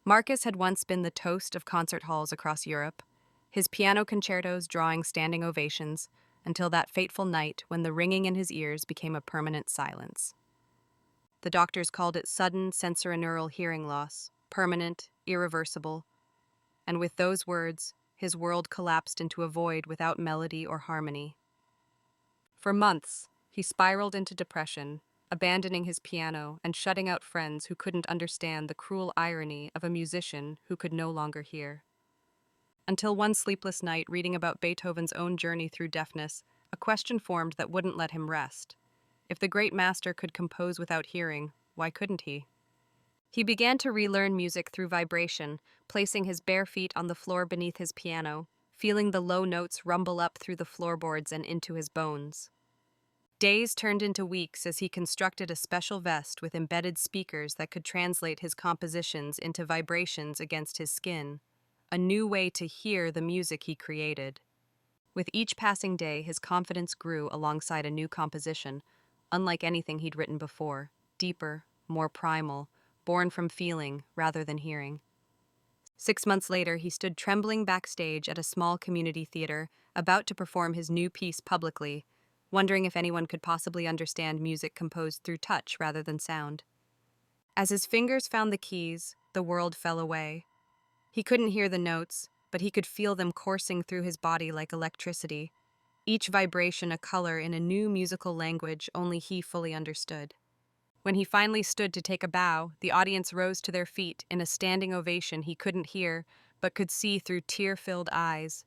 Marcus had once been the toast of concert halls across Europe, his piano concertos drawing standing ovations, until that fateful night when the ringing in his ears became a permanent silence. The doctors called it sudden sensorineural hearing loss, permanent, irreversible, and with those words, his world collapsed into a void without melody or harmony. For months, he spiraled into depression, abandoning his piano and shutting out friends who couldn't understand the cruel irony of a musician who could no longer hear. Until one sleepless night, reading about Beethoven's own journey through deafness, a question formed that wouldn't let him rest. If the great master could compose without hearing, why couldn't he? He began to relearn music through vibration, placing his bare feet on the floor beneath his piano, feeling the low notes rumble up through the floorboards and into his bones. Days turned into weeks as he constructed a special vest with embedded speakers that could translate his compositions into vibrations against his skin, a new way to hear the music he created. With each passing day, his confidence grew alongside a new composition, unlike anything he'd written before, deeper, more primal, born from feeling rather than hearing. 6 months later, he stood trembling backstage at a small community theater, about to perform his new piece publicly, wondering if anyone could possibly understand music composed through touch rather than sound. As his fingers found the keys, the world fell away. He couldn't hear the notes, but he could feel them coursing through his body like electricity, each vibration a color in a new musical language only he fully understood. When he finally stood to take a bow, the audience rose to their feet in a standing ovation he couldn't hear, but could see through tear-filled eyes.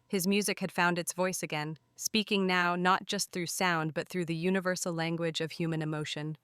His music had found its voice again, speaking now not just through sound but through the universal language of human emotion.